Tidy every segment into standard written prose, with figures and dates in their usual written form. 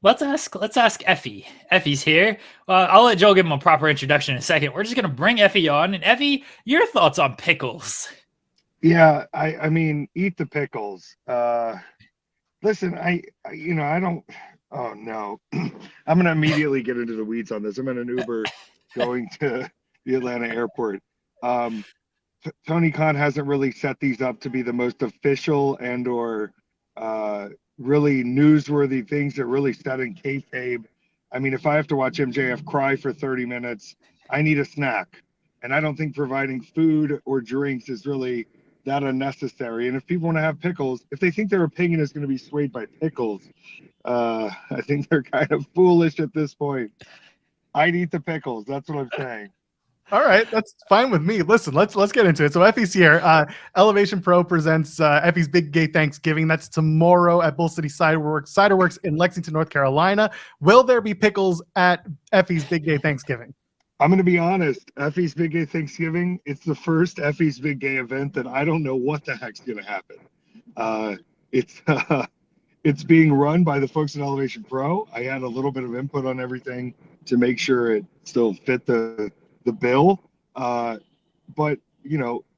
Let's ask Effy. Effy's here. I'll let Joe give him a proper introduction in a second. We're just gonna bring Effy on, and Effy, your thoughts on pickles? Yeah, I mean, eat the pickles. Listen, I don't. Oh no, I'm gonna immediately get into the weeds on this. I'm in an Uber going to the Atlanta airport. Um, Tony Khan hasn't really set these up to be the most official and/or really newsworthy things that really set in kayfabe. I mean, if I have to watch MJF cry for 30 minutes, I need a snack, and I don't think providing food or drinks is really that unnecessary. And if people want to have pickles, if they think their opinion is going to be swayed by pickles, I think they're kind of foolish at this point. I'd eat the pickles. That's what I'm saying. All right, that's fine with me. Listen, let's get into it. So Effy's here. Elevation Pro presents Effy's Big Gay Thanksgiving. That's tomorrow at Bull City Ciderworks in Lexington, North Carolina. Will there be pickles at Effy's Big Gay Thanksgiving? I'm going to be honest. Effy's Big Gay Thanksgiving, it's the first Effy's Big Gay event that I don't know what the heck's going to happen. It's being run by the folks at Elevation Pro. I had a little bit of input on everything to make sure it still fit the bill. But,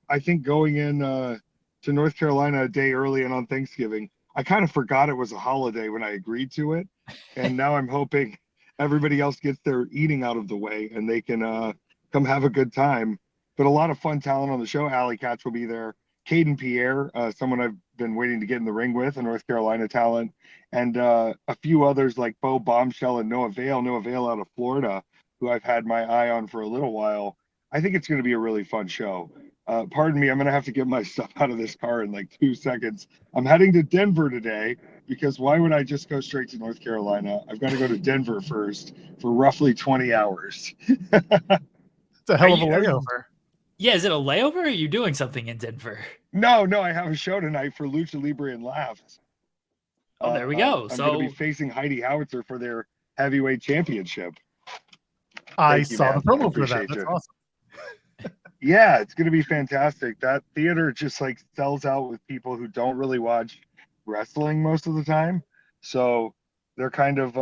I think going in to North Carolina a day early and on Thanksgiving, I kind of forgot it was a holiday when I agreed to it. And now I'm hoping everybody else gets their eating out of the way and they can come have a good time. But a lot of fun talent on the show. Alley Katz will be there. Caden Pierre, someone I've been waiting to get in the ring with, a North Carolina talent. And a few others like Bo Bombshell and Noah Vale out of Florida, who I've had my eye on for a little while. I think it's going to be a really fun show. Pardon me, I'm going to have to get my stuff out of this car in like 2 seconds. I'm heading to Denver today because why would I just go straight to North Carolina? I've got to go to Denver first for roughly 20 hours. It's a hell of a layover. Yeah, is it a layover or are you doing something in Denver? No, I have a show tonight for Lucha Libre and Laughs. Oh, there we go. I'm going to be facing Heidi Howitzer for their heavyweight championship. I saw the promo for that. That's awesome. Yeah, it's going to be fantastic. That theater just like sells out with people who don't really watch wrestling most of the time. So they're kind of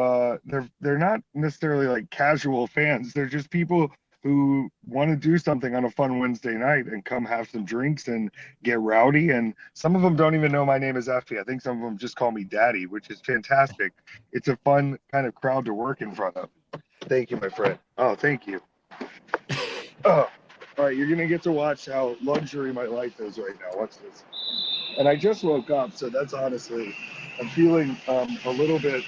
they're not necessarily like casual fans. They're just people who want to do something on a fun Wednesday night and come have some drinks and get rowdy. And some of them don't even know my name is Effy. I think some of them just call me Daddy, which is fantastic. It's a fun kind of crowd to work in front of. Thank you, my friend. Oh, thank you. Oh, all right. You're going to get to watch how luxury my life is right now. Watch this. And I just woke up. So that's honestly, I'm feeling a little bit,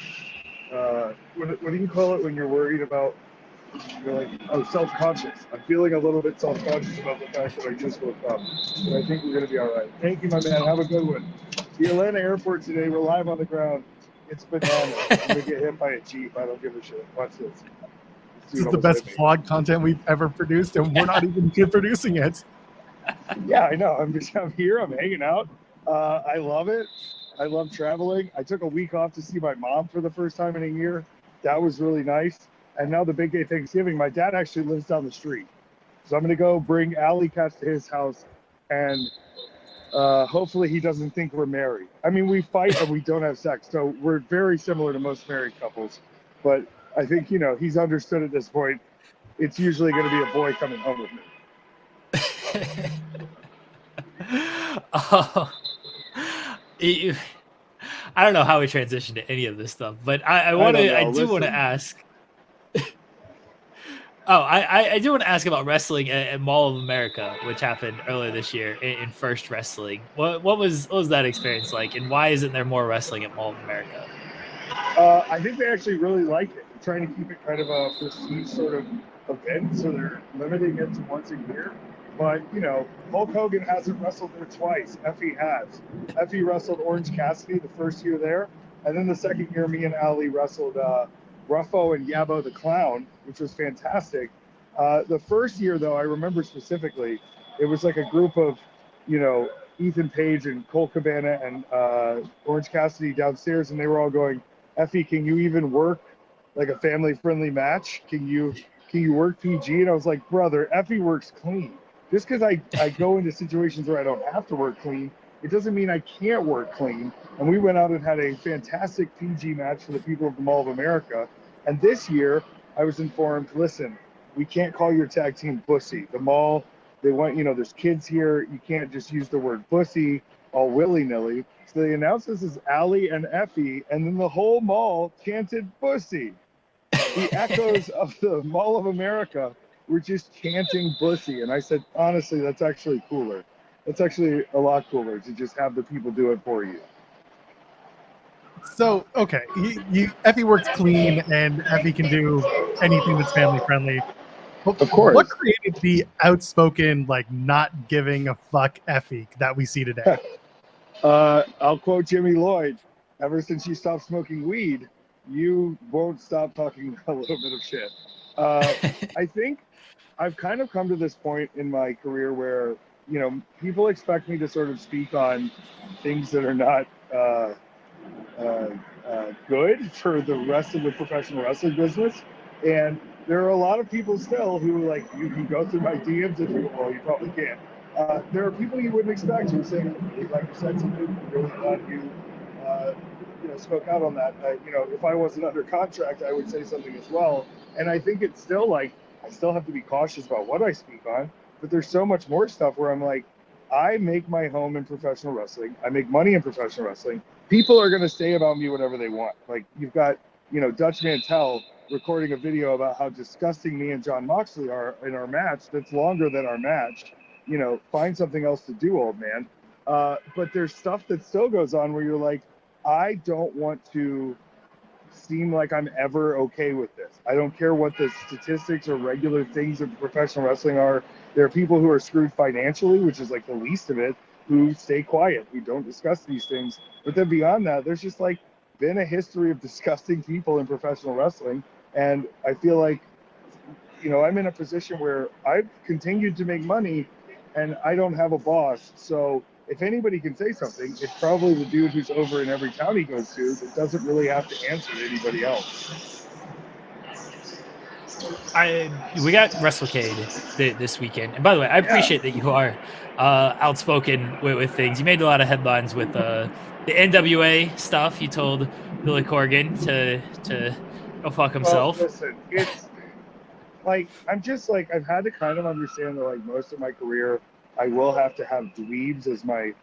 what do you call it when you're worried about, you're like, self-conscious. I'm feeling a little bit self-conscious about the fact that I just woke up. But I think we're going to be all right. Thank you, my man. Have a good one. The Atlanta airport today. We're live on the ground. It's bananas. I'm going to get hit by a Jeep. I don't give a shit. Watch this. This is the best vlog content we've ever produced, and we're not even producing it. Yeah, I know. I'm here. I'm hanging out. I love it. I love traveling. I took a week off to see my mom for the first time in a year. That was really nice. And now the Big Gay Thanksgiving, my dad actually lives down the street. So I'm going to go bring Alley Katz to his house, and hopefully he doesn't think we're married. I mean, we fight and we don't have sex. So we're very similar to most married couples. But I think, he's understood at this point. It's usually going to be a boy coming home with me. I don't know how we transitioned to any of this stuff, but I do want to ask. I do want to ask about wrestling at Mall of America, which happened earlier this year in First Wrestling. What was that experience like, and why isn't there more wrestling at Mall of America? I think they actually really like it. They're trying to keep it kind of a prestige sort of event, so they're limiting it to once a year. But, Hulk Hogan hasn't wrestled there twice. Effy has. Effy wrestled Orange Cassidy the first year there. And then the second year, me and Ali wrestled Ruffo and Yabo the Clown, which was fantastic. The first year, though, I remember specifically, it was like a group of, Ethan Page and Cole Cabana and Orange Cassidy downstairs, and they were all going, Effy, can you even work like a family-friendly match? Can you work PG? And I was like, brother, Effy works clean. Just because I go into situations where I don't have to work clean, it doesn't mean I can't work clean. And we went out and had a fantastic PG match for the people of the Mall of America. And this year, I was informed, listen, we can't call your tag team Bussy. The Mall, they want, there's kids here. You can't just use the word Bussy all willy-nilly. So they announced this as Allie and Effy, and then the whole mall chanted Bussy. The echoes of the Mall of America were just chanting Bussy. And I said, honestly, that's actually cooler. That's actually a lot cooler to just have the people do it for you. So, okay, Effy works clean, and Effy can do anything that's family friendly. But Of course. what created the outspoken, like, not giving a fuck Effy that we see today? I'll quote Jimmy Lloyd. Ever since you stopped smoking weed, you won't stop talking a little bit of shit. I think I've kind of come to this point in my career where, people expect me to sort of speak on things that are not good for the rest of the professional wrestling business. And there are a lot of people still who, like, you can go through my DMs if you, well, you probably can't. There are people you wouldn't expect who say, like you said something, really glad you, spoke out on that. If I wasn't under contract, I would say something as well. And I think it's still like, I still have to be cautious about what I speak on, but there's so much more stuff where I'm like, I make my home in professional wrestling. I make money in professional wrestling. People are going to say about me whatever they want. Like, you've got, Dutch Mantel recording a video about how disgusting me and John Moxley are in our match that's longer than our match. Find something else to do, old man. But there's stuff that still goes on where you're like, I don't want to seem like I'm ever okay with this. I don't care what the statistics or regular things of professional wrestling are. There are people who are screwed financially, which is like the least of it, who stay quiet, who don't discuss these things. But then beyond that, there's just like been a history of disgusting people in professional wrestling. And I feel like, I'm in a position where I've continued to make money and I don't have a boss. So if anybody can say something, it's probably the dude who's over in every town he goes to that doesn't really have to answer to anybody else. We got WrestleCade this weekend, and by the way, I appreciate that you are outspoken with things. You made a lot of headlines with the NWA stuff. You told Billy Corgan to go fuck himself. Well, listen, it's like, I'm just like, I've had to kind of understand that, like, most of my career, I will have to have dweebs as my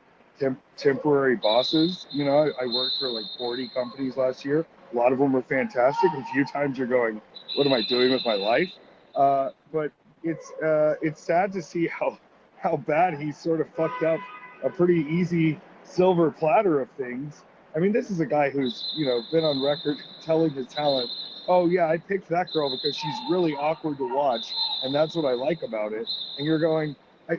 temporary bosses. I worked for like 40 companies last year. A lot of them were fantastic. A few times you're going, what am I doing with my life? But it's sad to see how bad he's sort of fucked up a pretty easy silver platter of things. I mean, this is a guy who's, been on record telling his talent, oh yeah, I picked that girl because she's really awkward to watch, and that's what I like about it. And you're going,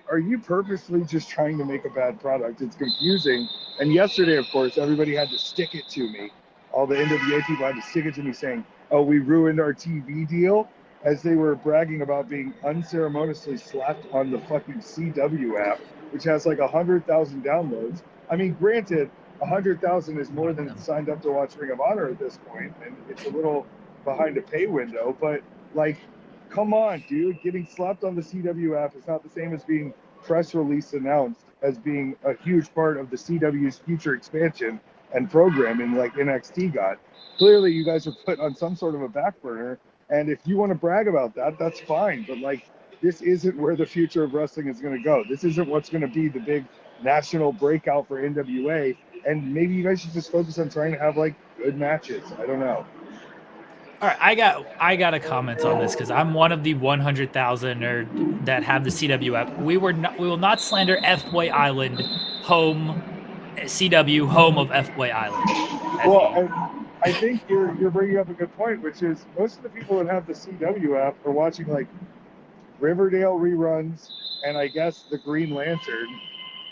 are you purposely just trying to make a bad product? It's confusing. And yesterday, of course, everybody had to stick it to me. All the NWA people had to stick it to me saying, oh, we ruined our TV deal, as they were bragging about being unceremoniously slapped on the fucking CW app, which has like 100,000 downloads. I mean, granted, 100,000 is more than signed up to watch Ring of Honor at this point, and it's a little behind a pay window, but like, come on, dude. Getting slapped on the CW app is not the same as being press release announced as being a huge part of the CW's future expansion and programming like NXT got. Clearly, you guys are put on some sort of a back burner, and if you want to brag about that, that's fine, but like, this isn't where the future of wrestling is going to go. This isn't what's going to be the big national breakout for NWA, and maybe you guys should just focus on trying to have like good matches. I don't know. All right, I got a comment on this because I'm one of the 100,000 that have the CW app. We will not slander F-Boy Island, home CW, home of F-Boy Island. Well, I think you're bringing up a good point, which is most of the people that have the CW app are watching like Riverdale reruns, and I guess the Green Lantern.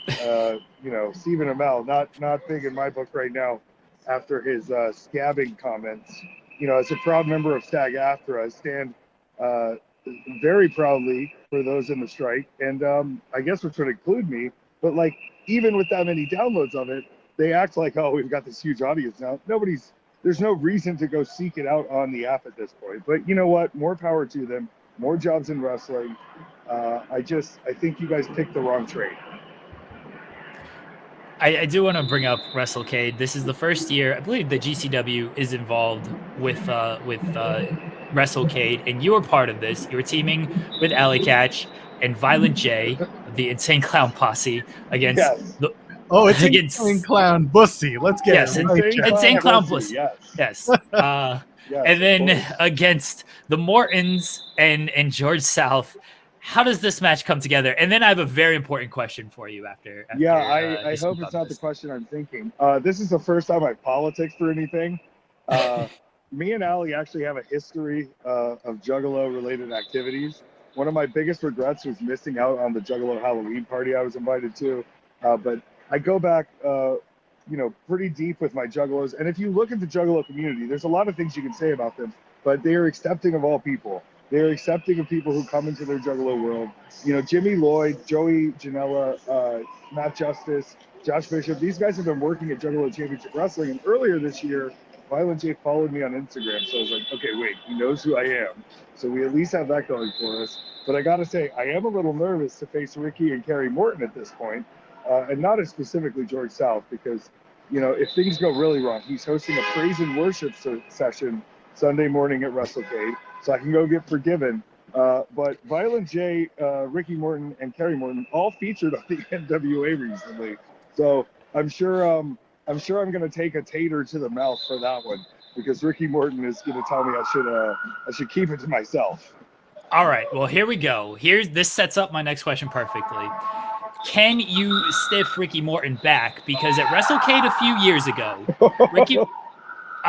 Stephen Amell, not big in my book right now after his scabbing comments. As a proud member of SAG-AFTRA, I stand very proudly for those in the strike, and I guess which would include me. But like, even with that many downloads of it, they act like, oh, we've got this huge audience now. There's no reason to go seek it out on the app at this point. But you know what? More power to them. More jobs in wrestling. I think you guys picked the wrong trade. I do want to bring up WrestleCade. This is the first year I believe the GCW is involved with WrestleCade, and you were part of this. You were teaming with Alley Catch and Violent J, the Insane Clown Posse, against Yes. the Oh, it's against Insane Clown Bussy. Let's get yes, it right. Insane Clown Pussy, Pussy. yes. Yes. Yes, And of then course. against the Mortons and George South. How does this match come together? And then I have a very important question for you after Yeah, you I speak hope it's on not the this. question I'm thinking. This is the first time I've politics for anything. Me and Allie actually have a history of Juggalo-related activities. One of my biggest regrets was missing out on the Juggalo Halloween party I was invited to. But I go back, pretty deep with my Juggalos. And if you look at the Juggalo community, there's a lot of things you can say about them, but they are accepting of all people. They're accepting of people who come into their Juggalo world. Jimmy Lloyd, Joey Janela, Matt Justice, Josh Bishop, these guys have been working at Juggalo Championship Wrestling. And earlier this year, Violent J followed me on Instagram. So I was like, okay, wait, he knows who I am. So we at least have that going for us. But I got to say, I am a little nervous to face Ricky and Kerry Morton at this point. And not as specifically George South, because, if things go really wrong, he's hosting a praise and worship session Sunday morning at WrestleCade. So I can go get forgiven. But Violent J, Ricky Morton, and Kerry Morton all featured on the NWA recently. So I'm sure I'm going to take a tater to the mouth for that one, because Ricky Morton is going to tell me I should keep it to myself. All right. Well, here we go. This sets up my next question perfectly. Can you stiff Ricky Morton back? Because at WrestleCade a few years ago, Ricky.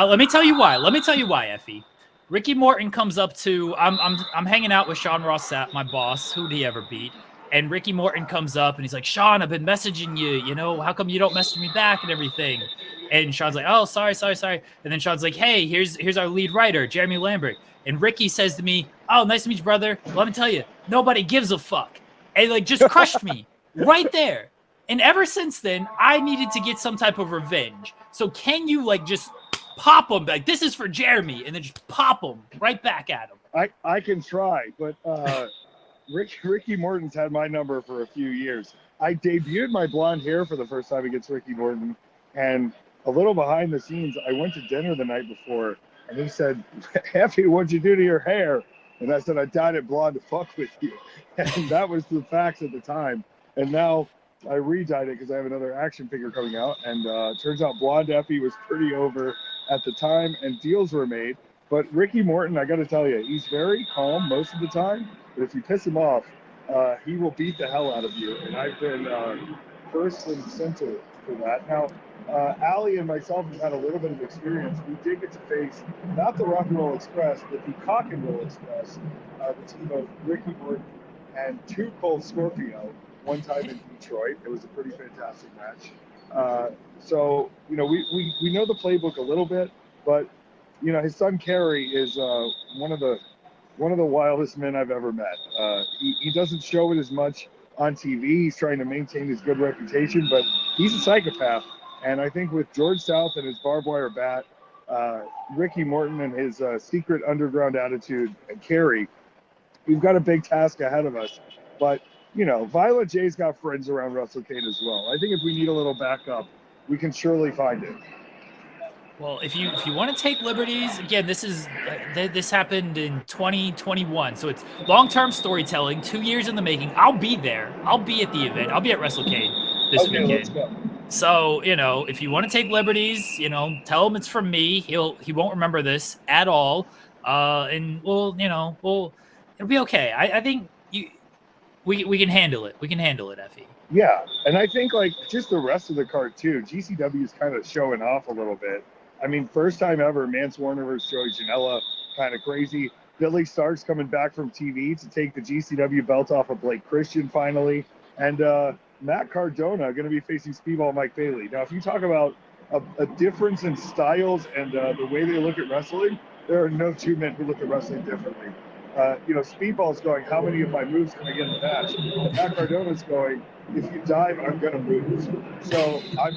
Let me tell you why. Effy. Ricky Morton comes up to I'm hanging out with Sean Ross Sapp, my boss. Who'd he ever beat? And Ricky Morton comes up and he's like, Sean, I've been messaging you. How come you don't message me back and everything? And Sean's like, oh, sorry. And then Sean's like, hey, here's our lead writer, Jeremy Lambert. And Ricky says to me, oh, nice to meet you, brother. Let me tell you, nobody gives a fuck. And just crushed me right there. And ever since then, I needed to get some type of revenge. So can you just pop him back? This is for Jeremy, and then just pop him right back at him. I can try, but Ricky Morton's had my number for a few years. I debuted my blonde hair for the first time against Ricky Morton, and a little behind the scenes, I went to dinner the night before, and he said, Effy, what'd you do to your hair? And I said, I dyed it blonde to fuck with you. And that was the facts at the time. And now I re-dyed it because I have another action figure coming out, and turns out blonde Effy was pretty over at the time, and deals were made. But Ricky Morton, I got to tell you, he's very calm most of the time, but if you piss him off, he will beat the hell out of you. And I've been first and center for that. Now, Allie and myself have had a little bit of experience. We did get to face not the Rock and Roll Express, but the Cock and Roll Express, the team of Ricky Morton and Two Cold Scorpio, one time in Detroit. It was a pretty fantastic match. So, we know the playbook a little bit, but, his son Kerry is one of the wildest men I've ever met. He doesn't show it as much on TV. He's trying to maintain his good reputation, but he's a psychopath. And I think with George South and his barbed wire bat, Ricky Morton and his secret underground attitude, and Kerry, we've got a big task ahead of us. But, Violent J's got friends around WrestleCade as well. I think if we need a little backup, we can surely find it. Well, if you want to take liberties, again, this happened in 2021, so it's long-term storytelling, 2 years in the making. I'll be there. I'll be at the event. I'll be at WrestleCade this weekend. Let's go. So, if you want to take liberties, tell him it's from me. He won't remember this at all. And it'll be okay. I think we can handle it. We can handle it, Effy. Yeah, and I think just the rest of the card too. GCW is kind of showing off a little bit. I mean, first time ever, Mance Warner versus Joey Janela, kind of crazy. Billy Starks coming back from TV to take the GCW belt off of Blake Christian finally, and Matt Cardona going to be facing Speedball Mike Bailey. Now, if you talk about a difference in styles and the way they look at wrestling, there are no two men who look at wrestling differently. Speedball's going, how many of my moves can I get in the match? And Matt Cardona's going, if you dive, I'm going to move. So I'm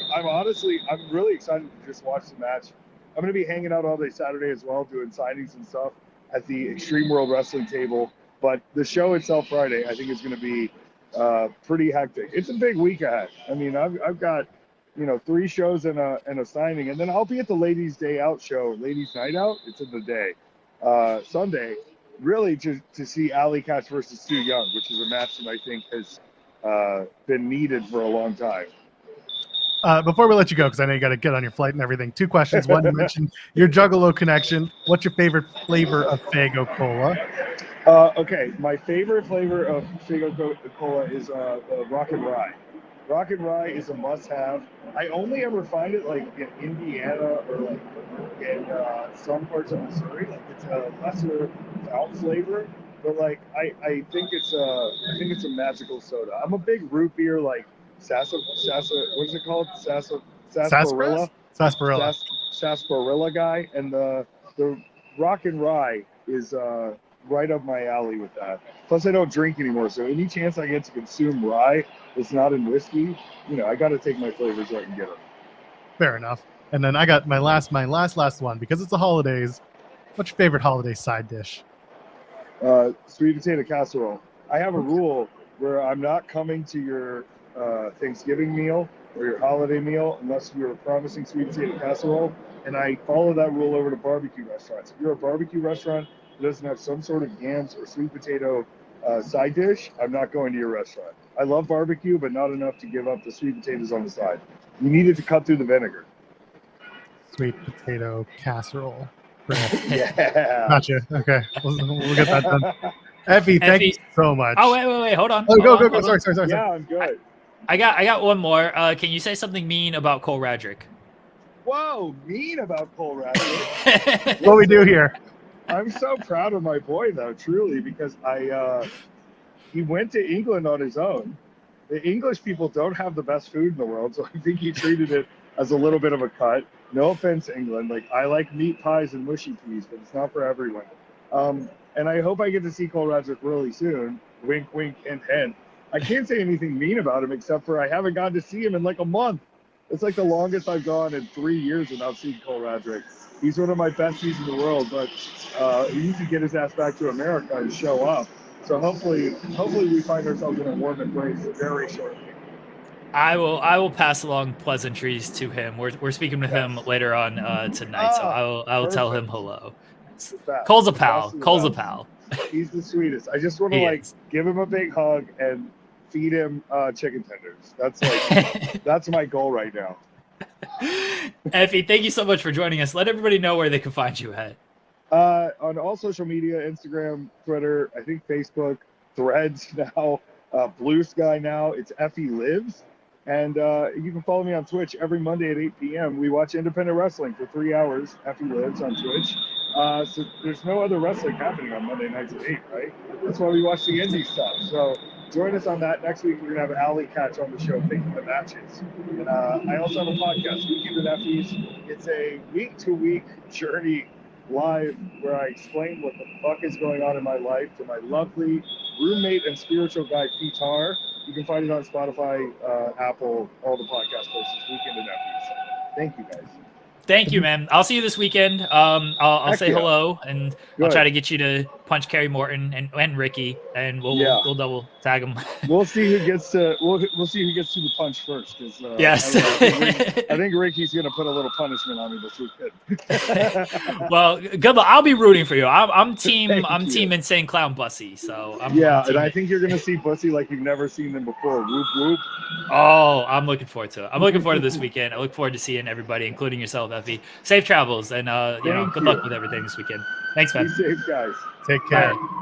really excited to just watch the match. I'm going to be hanging out all day Saturday as well, doing signings and stuff at the Extreme World Wrestling table. But the show itself Friday, I think, is going to be pretty hectic. It's a big week ahead. I mean, I've got 3 shows and a signing, and then I'll be at the Ladies Day Out show, Ladies Night Out. It's in the day, Sunday, really to see Alley Catch versus Stu Young, which is a match that I think has been needed for a long time. Before we let you go, because I know you got to get on your flight and everything, 2 questions. One, you mentioned your Juggalo connection. What's your favorite flavor of Faygo Cola? Okay, my favorite flavor of Faygo Cola is Rock and Rye. Rock and Rye is a must-have. I only ever find it like in Indiana or like in some parts of Missouri. Like it's a lesser foul flavor, but like I think it's a magical soda. I'm a big root beer like Sasa. What is it called? Sarsaparilla. Sarsaparilla guy, and the Rock and Rye is right up my alley with that. Plus, I don't drink anymore, so any chance I get to consume rye that's not in whiskey, I got to take my flavors where I can get them. Fair enough. And then I got my last one, because it's the holidays. What's your favorite holiday side dish? Sweet potato casserole. I have a rule where I'm not coming to your Thanksgiving meal or your holiday meal unless you're promising sweet potato casserole, and I follow that rule over to barbecue restaurants. If you're a barbecue restaurant that doesn't have some sort of yams or sweet potato side dish, I'm not going to your restaurant. I love barbecue, but not enough to give up the sweet potatoes on the side. You needed to cut through the vinegar. Sweet potato casserole. Yeah. Gotcha. Okay. We'll get that done. Effy, thank you so much. Oh, wait. Hold on. Oh, Hold go. on. Sorry. Yeah, I'm good. I got one more. Can you say something mean about Cole Radrick? Whoa, mean about Cole Radrick. What we do here. I'm so proud of my boy, though, truly, because he went to England on his own. The English people don't have the best food in the world, so I think he treated it as a little bit of a cut. No offense, England. Like, I like meat pies and mushy peas, but it's not for everyone. And I hope I get to see Cole Radrick really soon. Wink, wink, hint, hint. I can't say anything mean about him except for I haven't gotten to see him in like a month. It's like the longest I've gone in 3 years without seeing Cole Radrick. He's one of my besties in the world, but he needs to get his ass back to America and show up. So hopefully we find ourselves in a warm embrace very shortly. I will pass along pleasantries to him. We're speaking with him later on tonight, so I will tell him hello. Cole's a pal. Cole's a pal. He's the sweetest. I just want to give him a big hug and feed him chicken tenders. That's that's my goal right now. Effy, thank you so much for joining us. Let everybody know where they can find you at. On all social media, Instagram, Twitter, I think Facebook, Threads now, Blue Sky now. It's Effy Lives. And you can follow me on Twitch every Monday at 8 p.m. We watch independent wrestling for 3 hours. Effy Lives on Twitch. So there's no other wrestling happening on Monday nights at 8, right? That's why we watch the indie stuff. So join us on that. Next week, we're going to have Alley Catch on the show picking the matches. And I also have a podcast, Weekend at Effy's. It's a week-to-week journey live where I explain what the fuck is going on in my life to my lovely roommate and spiritual guide, Pitar. You can find it on Spotify, Apple, all the podcast places, Weekend at Effy's. Thank you, guys. Thank you, man. I'll see you this weekend. I'll say hello, and I'll try to get you to punch Kerry Morton and Ricky, and we'll double tag them. We'll see who gets to we'll see who gets to the punch first. Yes. I think Ricky's gonna put a little punishment on me this weekend. Well, good luck. I'll be rooting for you. I'm team Insane Clown Bussy. So I'm and I think you're gonna see Bussy like you've never seen them before. Whoop whoop. Oh, I'm looking forward to it. I'm looking forward to this weekend. I look forward to seeing everybody, including yourself, Effy. Safe travels, and good luck with everything this weekend. Thanks, man. Be safe, guys. Take care. Bye.